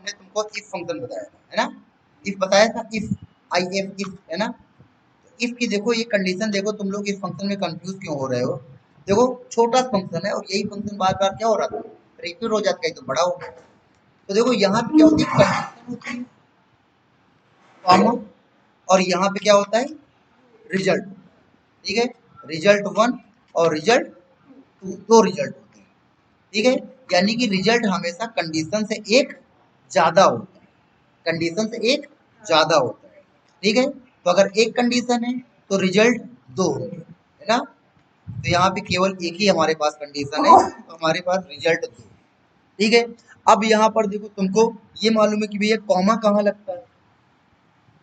हमने तुमको if function बताया था, है ना? इफ बताया था, इफ, आई एफ, इफ, है ना? इफ की देखो ये कंडीशन, देखो तुम लोग इस फंक्शन में कंफ्यूज क्यों हो रहे हो? देखो छोटा फंक्शन है और यही फंक्शन बार बार क्या हो रहा था, रिपीट हो जाता है, तो बड़ा हो गया। तो देखो यहाँ पे क्या होती है, कंडीशन होती है, कॉमा, और यहाँ पे क्या होता है, रिजल्ट। ठीक है, रिजल्ट वन और रिजल्ट टू, दो रिजल्ट होते हैं। ठीक है, यानी कि रिजल्ट हमेशा कंडीशन से एक ज्यादा होता है, कंडीशन से एक ज्यादा होता है। ठीक है, तो अगर एक कंडीशन है तो रिजल्ट दो होंगे, है ना? तो यहाँ पे केवल एक ही हमारे पास कंडीशन है, तो हमारे पास रिजल्ट दो। ठीक है, अब यहाँ पर देखो तुमको ये मालूम है कि भैया कॉमा कहाँ लगता है,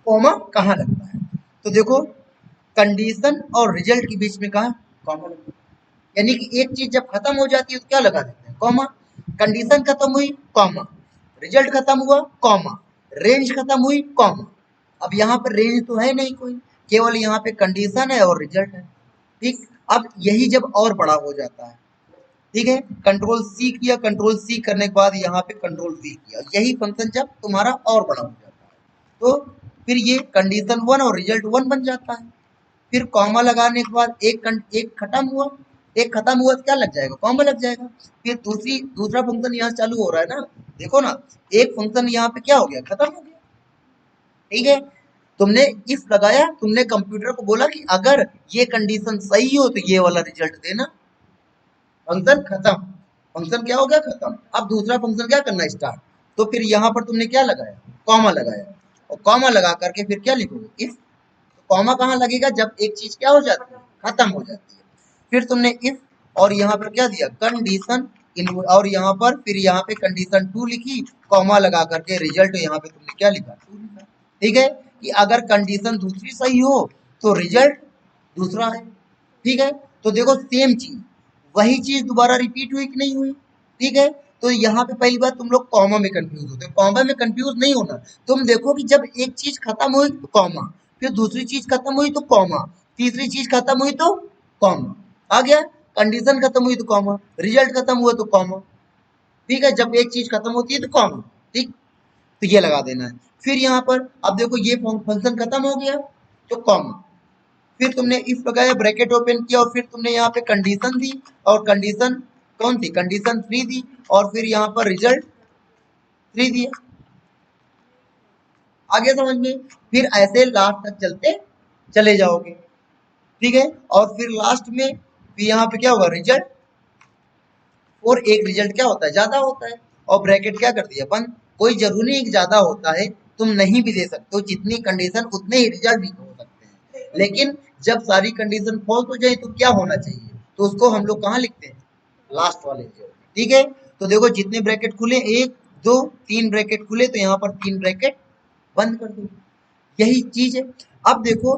कॉमा कहाँ लगता है? तो देखो कंडीशन और रिजल्ट के बीच में कहा कॉमा लगता है, यानी कि एक चीज जब खत्म हो जाती है तो क्या लगा देते हैं, कॉमा। कंडीशन खत्म हुई, कॉमा, रिजल्ट खत्म हुआ, कॉमा, रेंज खत्म हुई, कॉमा। अब यहाँ पर रेंज तो है नहीं कोई, केवल यहाँ पे कंडीशन है और रिजल्ट है। ठीक, अब यही जब और बड़ा हो जाता है, ठीक है, कंट्रोल सी किया, कंट्रोल सी करने के बाद यहाँ पे कंट्रोल वी किया, यही फंक्शन जब तुम्हारा और बड़ा हो जाता है तो फिर ये कंडीशन वन और रिजल्ट वन बन जाता है। फिर कॉमा लगाने के बाद एक खत्म हुआ, एक खत्म हुआ तो क्या लग जाएगा, कॉमा लग जाएगा। फिर दूसरा फंक्शन यहाँ चालू हो रहा है ना, देखो ना, एक फंक्शन यहाँ पे क्या हो गया, खत्म हो गया। ठीक है, तुमने इफ लगाया, तुमने कंप्यूटर को बोला कि अगर ये कंडीशन सही हो तो ये वाला रिजल्ट देना, फंक्शन खत्म, फंक्शन क्या हो गया, खत्म। अब दूसरा फंक्शन क्या करना, स्टार्ट। तो फिर यहाँ पर तुमने क्या लगाया, कॉमा लगाया, और कॉमा लगा करके फिर क्या लिखोगे, इफ। कॉमा कहाँ लगेगा, जब एक चीज क्या हो जाती है, खत्म हो जाती है। फिर तुमने इफ, और यहाँ पर क्या दिया, कंडीशन, और यहाँ पर फिर यहाँ पे कंडीशन टू लिखी, कॉमा लगा करके रिजल्ट यहाँ पे तुमने क्या लिखा, टू लिखा। ठीक है, कि अगर कंडीशन दूसरी सही हो तो रिजल्ट दूसरा है। ठीक है, तो देखो सेम चीज, वही चीज दोबारा रिपीट हुई कि नहीं हुई। ठीक है, तो यहाँ पे पहली बात तुम लोग कॉमा में कंफ्यूज होते हो, कॉमा में कंफ्यूज नहीं होना। तुम देखो कि जब एक चीज खत्म हुई तो कॉमा, फिर दूसरी चीज खत्म हुई तो कॉमा, तीसरी चीज खत्म हुई तो कॉमा, आ गया। कंडीशन खत्म हुई तो कॉमा, रिजल्ट खत्म हुआ तो कॉमा। ठीक है, जब एक चीज खत्म होती है तो कॉमा। ठीक, तो ये लगा देना है। फिर यहाँ पर अब देखो ये फंक्शन खत्म हो गया तो कॉमा, फिर तुमने इफ लगाया, ब्रैकेट ओपन किया, और फिर तुमने यहाँ पे कंडीशन दी, और कंडीशन कौन थी, कंडीशन थ्री दी, और फिर यहाँ पर रिजल्ट थ्री दिया। आगे समझ में, फिर ऐसे लास्ट तक चलते चले जाओगे। ठीक है, और फिर लास्ट में फिर यहाँ पे क्या होगा, रिजल्ट, और एक रिजल्ट क्या होता है, ज्यादा होता है, और ब्रैकेट क्या कर दिया, बंद। कोई जरूरी नहीं कि ज्यादा होता है, तुम नहीं भी दे सकते हो, जितनी कंडीशन उतने ही रिजल्ट भी हो सकते हैं, लेकिन जब सारी कंडीशन फॉल्स हो जाए तो क्या होना चाहिए, तो उसको हम लोग कहाँ लिखते हैं, लास्ट वाले रिजल्ट। ठीक है, तो देखो जितने ब्रैकेट खुले, एक दो तीन ब्रैकेट खुले, तो यहाँ पर तीन ब्रैकेट बंद कर दो, यही चीज है। अब देखो,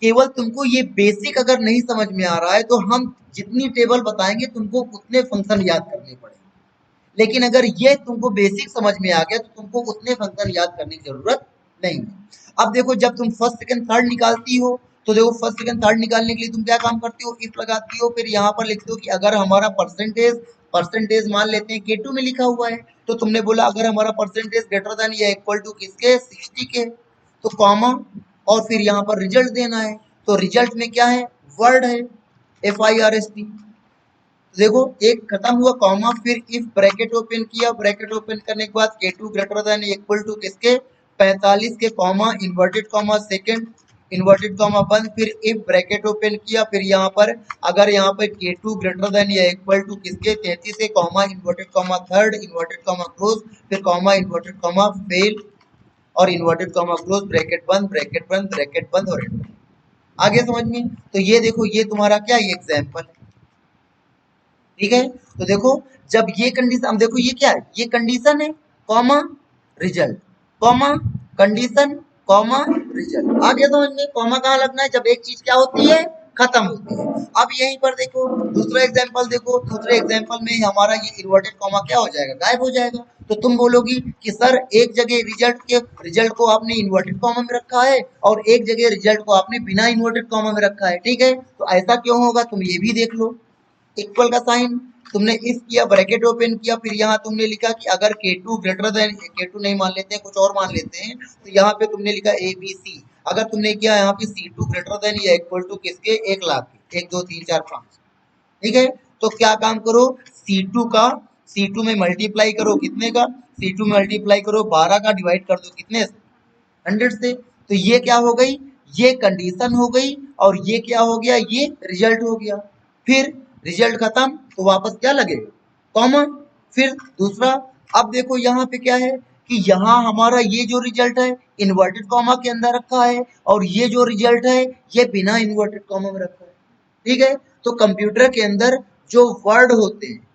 केवल तुमको ये बेसिक अगर नहीं समझ में आ रहा है तो हम जितनी टेबल बताएंगे तुमको उतने फंक्शन याद करने पड़ेंगे, लेकिन अगर ये तुमको बेसिक समझ में आ गया तो तुमको उतने फंक्शन याद करने की जरूरत नहीं है। अब देखो जब तुम फर्स्ट सेकंड थर्ड निकालती हो, तो देखो फर्स्ट सेकंड थर्ड निकालने के लिए तुम क्या काम करती हो, इफ लगाती हो, फिर यहाँ पर लिखते हो कि अगर हमारा परसेंटेज, परसेंटेज मान लेते हैं K2 में लिखा हुआ है, तो तुमने बोला अगर हमारा परसेंटेज ग्रेटर देन या इक्वल टू किसके, 60 के, तो कॉमा, और फिर यहाँ पर रिजल्ट देना है, तो रिजल्ट में क्या है, वर्ड है, FIRST। देखो एक खत्म हुआ, कॉमा, फिर इफ ब्रैकेट ओपन किया, ब्रैकेट ओपन करने के बाद K2 greater than equal to किसके, 45 के, comma, inverted comma second, inverted comma बंद, फिर इफ ब्रैकेट ओपन किया, फिर यहाँ पर अगर यहाँ पर K2 ग्रेटर देन या इक्वल टू किसके, 33 के, comma, inverted comma third, inverted comma close, फिर कॉमा, इन्वर्टेड कॉमा फेल, और इन्वर्टेड कॉमा क्लोज, ब्रैकेट बंद, ब्रैकेट बंद, ब्रैकेट बंद, और एंटर। आगे समझ में, तो ये देखो ये तुम्हारा क्या, ये एग्जाम्पल है। ठीक है, तो देखो जब ये कंडीशन, अब देखो ये क्या है, ये कंडीशन है, comma, result, comma, condition, comma, result. आगे समझ में, कॉमा कहाँ लगना है, जब एक चीज क्या होती है, खत्म होती है। अब यहीं पर देखो दूसरा एग्जांपल, देखो दूसरे एग्जांपल में हमारा ये इन्वर्टेड कॉमा क्या हो जाएगा, गायब हो जाएगा। तो तुम बोलोगी कि सर एक जगह रिजल्ट को आपने इन्वर्टेड कॉमा में रखा है, और एक जगह रिजल्ट को आपने बिना इन्वर्टेड कॉमा में रखा है। ठीक है, तो ऐसा क्यों होगा, तुम ये भी देख लो। इक्वल का साइन, तुमने इफ किया, ब्रैकेट ओपन किया, फिर यहाँ तुमने लिखा कि अगर K2 ग्रेटर देन, K2 नहीं मान लेते हैं, कुछ और मान लेते हैं, तो यहाँ पे तुमने लिखा ABC। अगर तुमने किया यहाँ पे C2 ग्रेटर देन या इक्वल टू किसके, 1,00,000 के, 1 2 3 4 5, ठीक है। तो क्या काम करो, C2 का, C2 में मल्टीप्लाई करो कितने का, C2 में मल्टीप्लाई करो 12 का, डिवाइड कर दो कितने से, 100 से। तो ये क्या हो गई, ये कंडीशन हो गई, और ये क्या हो गया, ये रिजल्ट हो गया। फिर रिजल्ट खत्म तो वापस क्या लगेगा, कॉमा। फिर दूसरा, अब देखो यहाँ पे क्या है कि यहाँ हमारा ये जो रिजल्ट है इन्वर्टेड कॉमा के अंदर रखा है, और ये जो रिजल्ट है ये बिना इन्वर्टेड कॉमा में रखा है, ठीक है। तो कंप्यूटर के अंदर जो वर्ड होते हैं,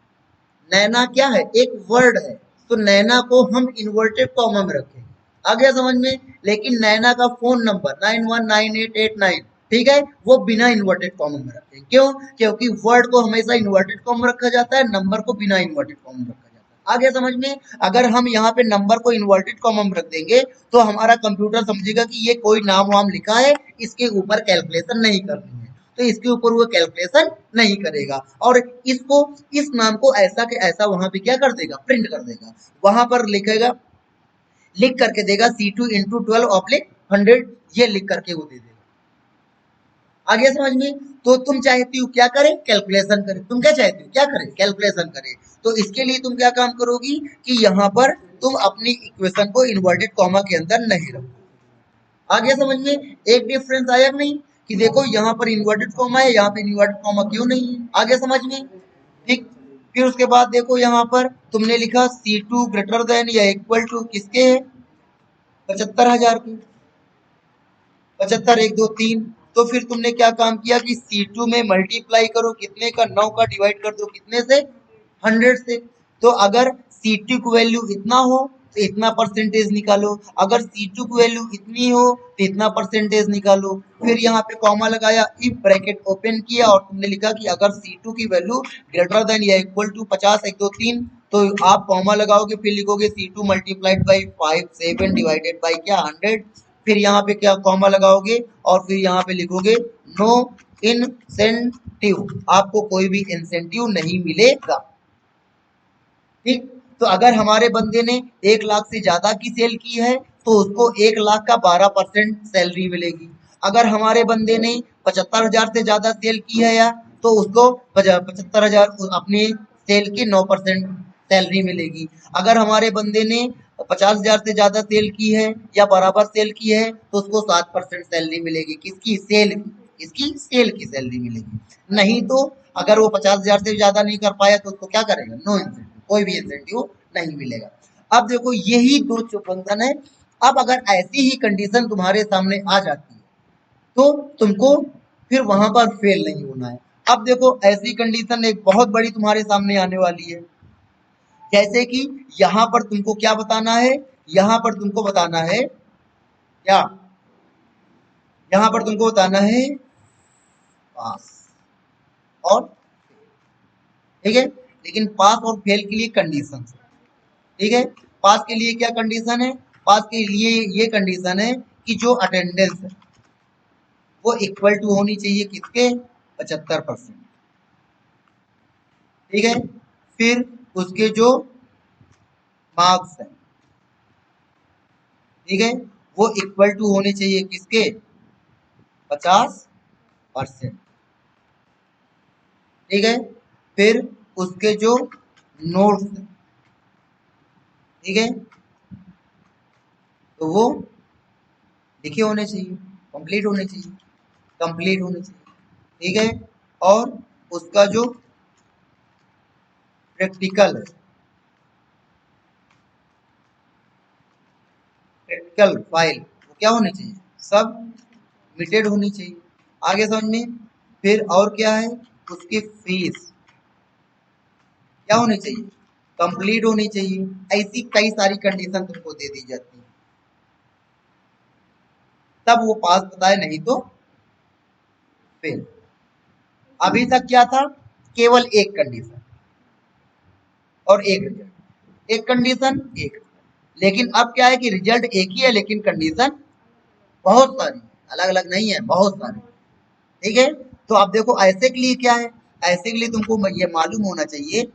नैना क्या है, एक वर्ड है, तो नैना को हम इन्वर्टेड कॉमा में रखेंगे, आ गया समझ में। लेकिन नैना का फोन नंबर 919889, ठीक है, वो बिना इन्वर्टेड कॉमा में रखेंगे। क्यों, क्योंकि वर्ड को हमेशा इन्वर्टेड कॉमा में रखा जाता है, नंबर को बिना इन्वर्टेड कॉमा में रखा जाता है, आ गया समझ में। अगर हम यहाँ पे नंबर को इन्वर्टेड कॉमा में रख देंगे तो हमारा कंप्यूटर समझेगा कि ये कोई नाम वाम लिखा है, इसके ऊपर कैलकुलेशन नहीं करनी है, तो इसके ऊपर वो कैलकुलेशन नहीं करेगा, और इसको, इस नाम को ऐसा के ऐसा वहां पे क्या कर देगा, प्रिंट कर देगा, वहां पर लिखेगा, लिख करके देगा C2 इंटू 12/100, ये लिख करके वो दे देगा, आ गया समझ में। तो तुम चाहती हो क्या करे, कैलकुलेशन करे, तुम क्या चाहती हो, क्या करे, कैलकुलेशन करे। तो इसके लिए तुम क्या काम करोगी कि यहाँ पर तुम अपनी इक्वेशन को इन्वर्टेड कॉमा के अंदर नहीं रखो, आ गया समझ में। एक डिफरेंस आया नहीं कि देखो यहाँ पर इन्वर्टेड कॉमा है, यहाँ पे इन्वर्टेड कॉमा क्यों नहीं है, आ गया समझ में, ठीक। फिर उसके बाद देखो यहाँ पर तुमने लिखा C2 ग्रेटर देन या इक्वल टू किसके है, 75,000 के, 75 1 2 3। तो फिर तुमने क्या काम किया कि C2 में मल्टीप्लाई करो कितने का, 9 का, डिवाइड कर दो कितने से, 100 से। तो अगर C2 की वैल्यू इतना हो तो इतना परसेंटेज निकालो, अगर C2 की वैल्यू इतनी हो तो इतना परसेंटेज निकालो। फिर यहाँ पे कॉमा लगाया, इफ ब्रैकेट ओपन किया, और तुमने लिखा कि अगर C2 की वैल्यू ग्रेटर देन या इक्वल टू 50 1 2 3, तो आप कॉमा लगाओगे, फिर लिखोगे C2 multiplied by 5 7 divided by क्या, 100। फिर यहाँ पे क्या कॉमा लगाओगे, और फिर यहाँ पे लिखोगे नो इंसेंटिव, आपको कोई भी इंसेंटिव नहीं मिलेगा, ठीक। तो अगर हमारे बंदे ने 1,00,000 से ज्यादा की सेल की है तो उसको 1,00,000 का 12% सैलरी मिलेगी। अगर हमारे बंदे ने 75,000 से ज्यादा सेल की है या, तो उसको 75,000 अपनी सेल की 9% सैलरी मिलेगी। अगर हमारे बंदे ने 50,000 से ज्यादा सेल की है या बराबर सेल की है तो उसको 7% सैलरी मिलेगी, किसकी, सेल की, इसकी सेल की सैलरी मिलेगी। नहीं तो अगर वो 50,000 से ज्यादा नहीं कर पाया तो उसको क्या करेगा, नो इंसेंटिव, कोई भी इंसेंटिव नहीं मिलेगा। अब देखो यही दो जो फंक्शन है, अब अगर ऐसी ही कंडीशन तुम्हारे सामने आ जाती है तो तुमको फिर वहां पर फेल नहीं होना है। अब देखो ऐसी कंडीशन एक बहुत बड़ी तुम्हारे सामने आने वाली है, जैसे कि यहाँ पर तुमको क्या बताना है, यहाँ पर तुमको बताना है क्या, यहाँ पर तुमको बताना है पास और, ठीक है। लेकिन पास और फेल के लिए कंडीशन, ठीक है। पास के लिए क्या कंडीशन है, पास के लिए ये कंडीशन है कि जो अटेंडेंस है वो इक्वल टू होनी चाहिए किसके, 75%, ठीक है। फिर उसके जो मार्क्स है, ठीक है, वो इक्वल टू होने चाहिए किसके, 50%, ठीक है। फिर उसके जो नोट्स, ठीक है, तो वो लिखे होने चाहिए, कंप्लीट होने चाहिए, कंप्लीट होने चाहिए, ठीक है। और उसका जो प्रैक्टिकल है, प्रैक्टिकल फाइल वो क्या होनी चाहिए, सब मिटेड होनी चाहिए, आगे समझ में। फिर और क्या है, उसकी फीस क्या होनी चाहिए, कंप्लीट होनी चाहिए। ऐसी कई सारी कंडीशन तुमको दे दी जाती है, तब वो पास बताए, नहीं तो फेल। अभी तक क्या था, केवल एक कंडीशन और एक रिजल्ट, एक कंडीशन एक result। लेकिन अब क्या है कि रिजल्ट एक ही है लेकिन कंडीशन बहुत सारी, अलग अलग नहीं है, बहुत सारी, ठीक है। तो आप देखो ऐसे के लिए क्या है, ऐसे के लिए तुमको ये मालूम होना चाहिए,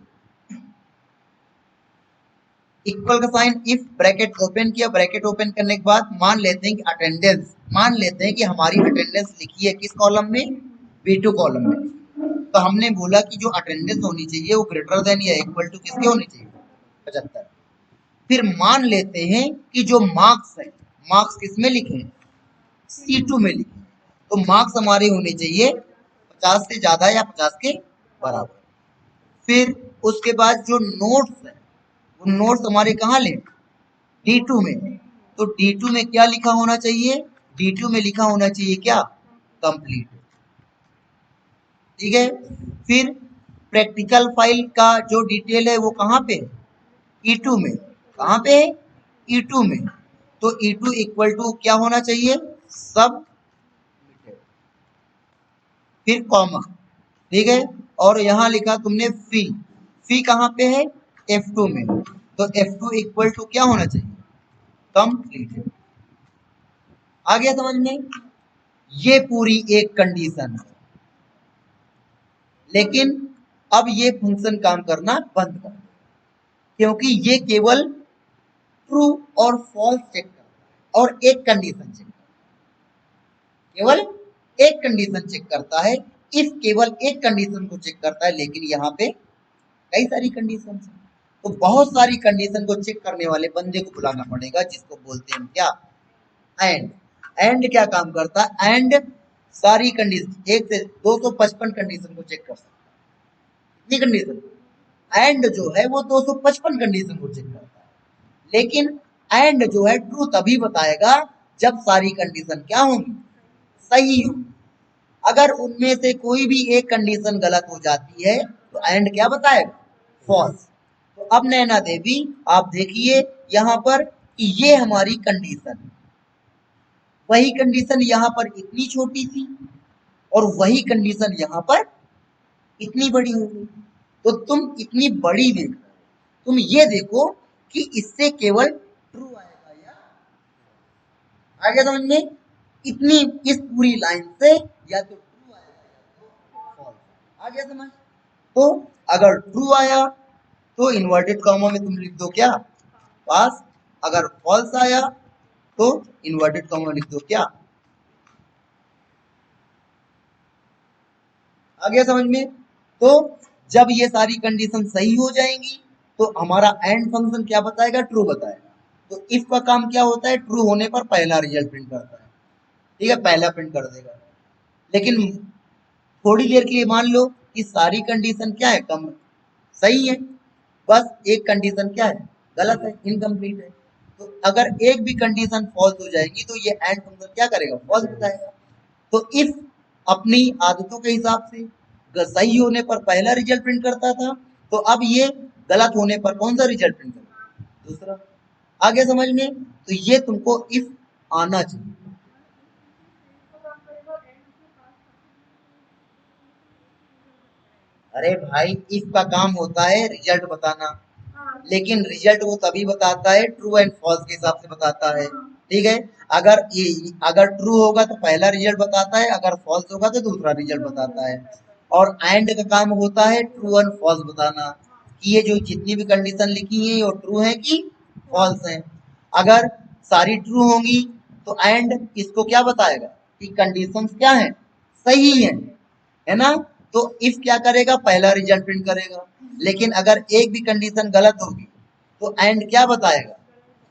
इक्वल का साइन, इफ ब्रैकेट ओपन किया, ब्रैकेट ओपन करने के बाद मान लेते हैं कि अटेंडेंस, मान लेते हैं कि हमारी अटेंडेंस लिखी है किस कॉलम में, B2 कॉलम में। तो हमने बोला कि जो अटेंडेंस होनी चाहिए वो ग्रेटर देन या इक्वल टू किसके होनी चाहिए, 75। फिर मान लेते हैं कि जो मार्क्स है, मार्क्स किस में लिखे हैं, C2 में लिखे हैं। तो मार्क्स हमारे होने चाहिए 50 से ज्यादा या 50 के बराबर। फिर उसके बाद जो नोट्स है, वो नोट्स हमारे कहाँ लें, D2 में। तो D2 में क्या लिखा होना चाहिए, D2 में लिखा होना चाहिए क्या, कंप्लीट। ठीक है। फिर प्रैक्टिकल फाइल का जो डिटेल है वो कहाँ पे है, E2 में। कहाँ पे है, E2 में। तो E2 इक्वल टू क्या होना चाहिए, सब, फिर कॉमा। ठीक है। और यहां लिखा तुमने फी, फी कहाँ पे है, F2 में। तो F2 इक्वल टू क्या होना चाहिए, कंप्लीट। आ गया समझ में। ये पूरी एक कंडीशन है, लेकिन अब ये फंक्शन काम करना बंद कर, क्योंकि ये केवल ट्रू और फॉल्स चेक करता है और एक कंडीशन चेक करता है, केवल एक कंडीशन चेक करता है। इफ केवल एक कंडीशन को चेक करता है, लेकिन यहाँ पे कई सारी कंडीशन है। तो बहुत सारी कंडीशन को चेक करने वाले बंदे को बुलाना पड़ेगा, जिसको बोलते हैं क्या, एंड। एंड क्या काम करता है, एंड सारी कंडीशन, 1 से 255 कंडीशन को चेक कर सकता है। इतनी कंडीशन, एंड जो है वो 255 कंडीशन को चेक करता है। लेकिन एंड जो है ट्रू तभी बताएगा जब सारी कंडीशन क्या होंगी, सही हो। अगर उनमें से कोई भी एक कंडीशन गलत हो जाती है तो एंड क्या बताएगा, फॉल्स। तो अब नैना देवी आप देखिए यहाँ पर कि ये हमारी कंडीशन है, वही कंडीशन यहाँ पर इतनी छोटी थी और वही कंडीशन यहाँ पर इतनी बड़ी हो गई। तो तुम इतनी बड़ी देख रहे हो, तुम ये देखो कि इससे केवल ट्रू आएगा या, आ गया समझ में, इतनी, इस पूरी लाइन से या तो ट्रू आएगा या तो फॉल्स। आ गया समझ। तो अगर ट्रू आया तो इन्वर्टेड कॉमा में तुम लिख दो क्या, पास। अगर फॉल्स आया तो इन्वर्टेड कॉमा लिख दो क्या। आ गया समझ में। तो जब ये सारी कंडीशन सही हो जाएंगी तो हमारा एंड फंक्शन क्या बताएगा, ट्रू बताएगा। तो इफ का काम क्या होता है, ट्रू होने पर पहला रिजल्ट प्रिंट करता है। ठीक है, पहला प्रिंट कर देगा। लेकिन थोड़ी देर के लिए मान लो कि सारी कंडीशन क्या है, कम सही है, बस एक कंडीशन क्या है, गलत है, इनकम्प्लीट है। तो अगर एक भी कंडीशन फॉल्स हो जाएगी तो ये एंड फंक्शन क्या करेगा, फॉल्स बताएगा। तो इफ अपनी आदतों के हिसाब से सही होने पर पहला रिजल्ट प्रिंट करता था, तो अब ये गलत होने पर कौन सा रिजल्ट प्रिंट करेगा, दूसरा। आगे समझ में। तो ये तुमको इफ आना चाहिए। अरे भाई, इफ का काम होता है रिजल्ट बताना, लेकिन रिजल्ट वो तभी बताता है ट्रू एंड फॉल्स के हिसाब से बताता है। ठीक है। अगर ये, अगर ट्रू होगा तो पहला रिजल्ट बताता है, अगर फॉल्स होगा तो दूसरा रिजल्ट बताता है। और एंड का काम होता है ट्रू एंड फॉल्स बताना, कि ये जो जितनी भी कंडीशन लिखी है वो ट्रू है कि फॉल्स है। अगर सारी ट्रू होंगी तो एंड इसको क्या बताएगा कि कंडीशन क्या है, सही है ना। तो इफ क्या करेगा, पहला रिजल्ट प्रिंट करेगा। लेकिन अगर एक भी कंडीशन गलत होगी तो एंड क्या बताएगा,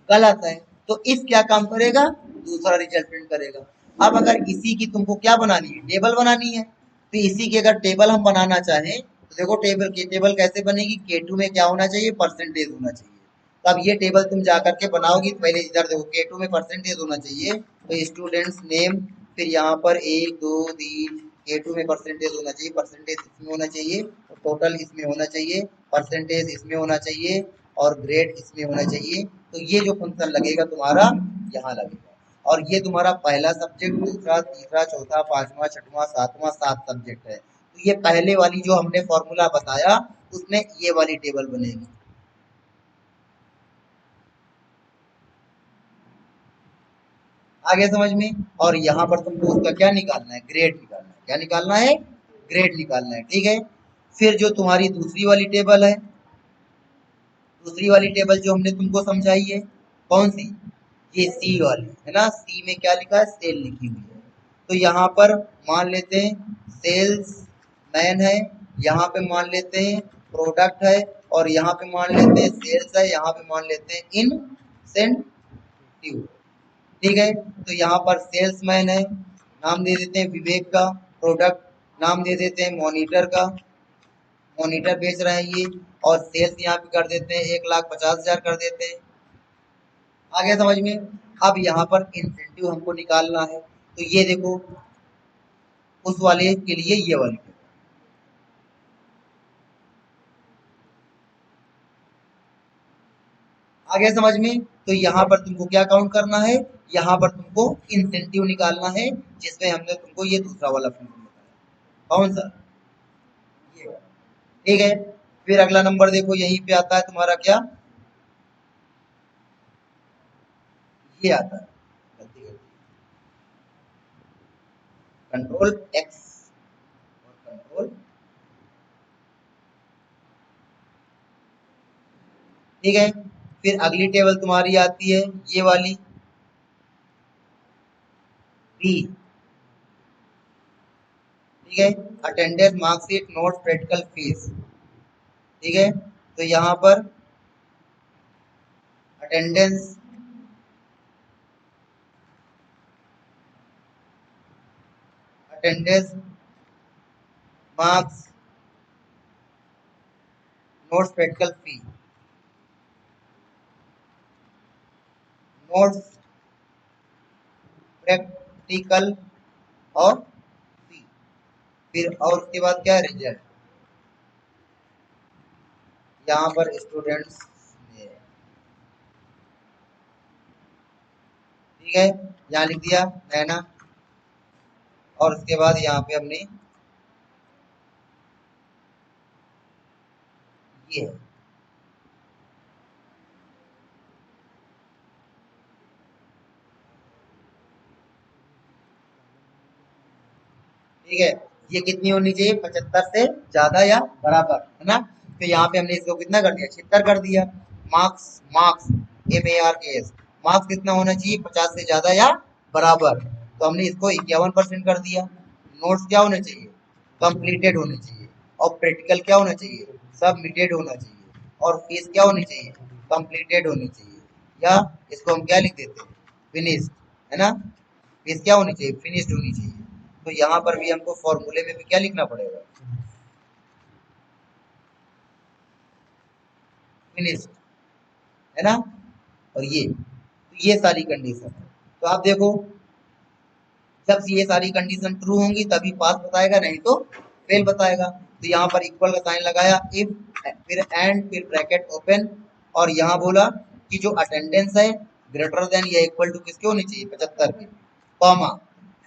गलत है। तो इफ क्या काम करेगा, दूसरा रिजल्ट प्रिंट करेगा। अब अगर इसी की तुमको क्या बनानी है, टेबल बनानी है। तो इसी की अगर टेबल हम बनाना चाहें तो देखो टेबल की, टेबल कैसे बनेगी, K2 में क्या होना चाहिए, परसेंटेज होना चाहिए। तो अब ये टेबल तुम जा करके बनाओगी तो पहले इधर देखो K2 में परसेंटेज होना चाहिए, तो स्टूडेंट्स नेम, फिर यहाँ पर 1 2 3, K2 में परसेंटेज होना चाहिए, परसेंटेज इसमें होना चाहिए, टोटल इसमें होना चाहिए, परसेंटेज इसमें होना चाहिए और ग्रेड इसमें होना चाहिए। तो ये जो फंक्शन लगेगा तुम्हारा यहाँ लगेगा। और ये तुम्हारा पहला सब्जेक्ट, दूसरा, तीसरा, चौथा, पांचवा, छठवां, सातवां, 7 सब्जेक्ट है। तो ये पहले वाली जो हमने फॉर्मूला बताया उसमें ये वाली टेबल बनेगी। आगे समझ में। और यहाँ पर तुमको उसका क्या निकालना है, ग्रेड निकालना है। क्या निकालना है, ग्रेड निकालना है। ठीक है। फिर जो तुम्हारी दूसरी वाली टेबल है, दूसरी वाली टेबल जो हमने तुमको समझाई है, कौन सी, ये सी वाली है ना। सी में क्या लिखा है, सेल लिखी हुई है। तो यहाँ पर मान लेते हैं सेल्स मैन है, यहाँ पे मान लेते हैं प्रोडक्ट है, और यहाँ पे मान लेते हैं सेल्स है, यहाँ पे मान लेते हैं इंसेंटिव। ठीक है, तो यहाँ पर सेल्समैन है, नाम दे देते हैं विवेक का। प्रोडक्ट नाम दे देते हैं मॉनिटर का, मॉनिटर बेच रहे हैं ये। और सेल्स यहाँ पे कर देते हैं 1,50,000 कर देते हैं। आ गया समझ में। अब यहाँ पर इंसेंटिव हमको निकालना है, तो ये देखो उस वाले के लिए ये वाली, आ गया समझ में। तो यहाँ पर तुमको क्या काउंट करना है, यहाँ पर तुमको इंसेंटिव निकालना है, जिसमें हमने तुमको ये दूसरा वाला फंक्शन बताया, कौन सा, ये वाला। ठीक है, फिर अगला नंबर देखो, यहीं पे आता है तुम्हारा क्या, ये आता है, कंट्रोल एक्स और कंट्रोल, ठीक है। फिर अगली टेबल तुम्हारी आती है ये वाली, बी, ठीक है, attendance marksheet note practical fees. ठीक है, तो यहाँ पर attendance, attendance marks notes practical fee, notes practical और फी। फिर और उसके बाद क्या है, रिजल्ट। यहाँ पर स्टूडेंट्स, ठीक है, यहाँ लिख दिया नैना। और उसके बाद यहाँ पे हमने ये है, ठीक है, ये कितनी होनी चाहिए, 75 से ज्यादा या बराबर, है ना। तो यहाँ पे हमने इसको कितना कर दिया, 76 कर दिया। मार्क्स, मार्क्स MARKS, मार्क्स कितना होना चाहिए, 50 से ज्यादा या बराबर। तो हमने इसको 51% कर दिया। नोट्स क्या होने चाहिए, कंप्लीटेड होने चाहिए। और प्रैक्टिकल क्या होना चाहिए, सबमिटेड होना चाहिए। और फीस क्या होनी चाहिए, कंप्लीटेड होनी चाहिए। या इसको हम क्या लिख देते हैं, फिनिश्ड, है ना। फीस क्या होनी चाहिए, फिनिश्ड होनी चाहिए। तो यहाँ पर भी हमको फॉर्मूले में भी क्या लिखना पड़ेगा, फिनिश्ड, है ना। और ये सारी कंडीशन है। तो आप देखो, जब ये सारी कंडीशन ट्रू होंगी तभी पास बताएगा, नहीं तो फेल बताएगा। तो यहाँ पर इक्वल का साइन लगाया, इफ, फिर एंड, फिर ब्रैकेट ओपन। और यहाँ बोला कि जो अटेंडेंस है ग्रेटर देन या इक्वल टू किसके होनी चाहिए, 75 के, कॉमा।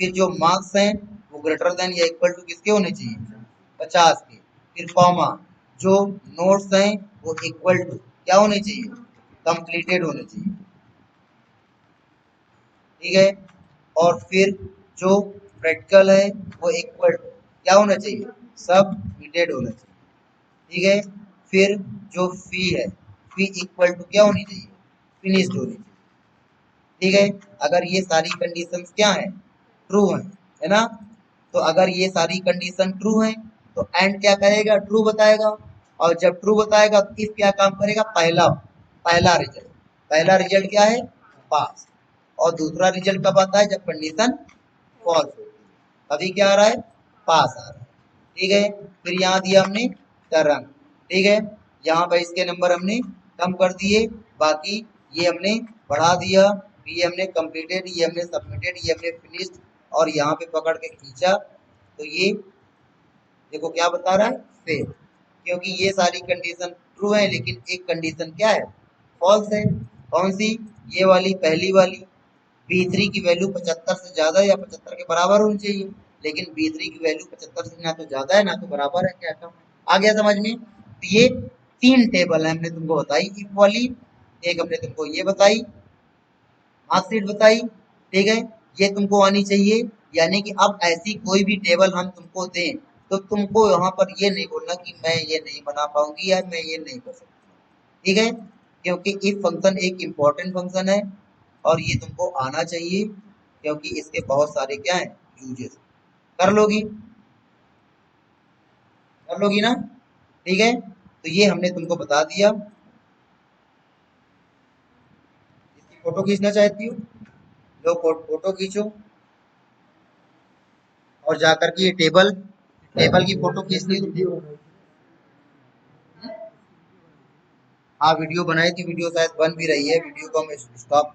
फिर जो मार्क्स हैं वो ग्रेटर देन या इक्वल टू किसके होने चाहिए, 50 के। फिर कॉमा, जो नोट्स हैं वो इक्वल टू क्या होने चाहिए, कंप्लीटेड होने चाहिए। ठीक है, और फिर जो प्रैक्टिकल है वो इक्वल टू क्या होना चाहिए, सब मिटेड होना चाहिए। ठीक है, फिर जो फी है, फी इक्वल टू क्या होनी चाहिए, फिनिश्ड होनी चाहिए। ठीक है, अगर ये सारी कंडीशंस क्या है, ट्रू है ना। तो अगर ये सारी कंडीशन ट्रू है तो एंड क्या करेगा, ट्रू बताएगा। और जब ट्रू बताएगा तो इफ क्या काम करेगा, पहला पहला रिजल्ट, पहला रिजल्ट क्या है, पास। और दूसरा रिजल्ट कब आता है, जब कंडीशन फॉल्स होती है, अभी क्या आ रहा है, पास आ रहा है। ठीक है, फिर यहाँ दिया हमने तरंग। ठीक है, यहाँ पर इसके नंबर हमने कम कर दिए, बाकी ये हमने बढ़ा दिया। ये हमने कंप्लीटेड, ये हमने सबमिटेड, ये हमने फिनिश्ड, और यहाँ पे पकड़ के खींचा तो ये देखो क्या बता रहा है, फेल। क्योंकि ये सारी कंडीशन ट्रू है, लेकिन एक कंडीशन क्या है, फॉल्स है। कौन सी, ये वाली, पहली वाली। B3 की वैल्यू 75 से ज्यादा या 75 के बराबर होनी चाहिए, लेकिन B3 की वैल्यू 75 से ना तो ज्यादा है ना तो बराबर है, क्या कम है। आ गया समझ में। तो ये तीन टेबल है हमने तुमको बताई, इफ वाली, एक हमने तुमको ये बताई, मार्कशीट बताई। ठीक है, ये तुमको आनी चाहिए। यानी कि अब ऐसी कोई भी टेबल हम तुमको दें तो तुमको यहाँ पर ये नहीं बोलना कि मैं ये नहीं बना पाऊंगी या मैं ये नहीं कर सकती, ठीक है? क्योंकि इफ फंक्शन एक इम्पोर्टेंट फंक्शन है और ये तुमको आना चाहिए, क्योंकि इसके बहुत सारे क्या है यूजेस। कर लोगी, कर लोगी ना? ठीक है, तो ये हमने तुमको बता दिया। इसकी फोटो खींचना चाहती हो, लो फोटो खींचो और जाकर के ये टेबल टेबल की फोटो खींच ली। हाँ वीडियो बनाई थी, वीडियो शायद बन भी रही है, वीडियो को हम स्टॉप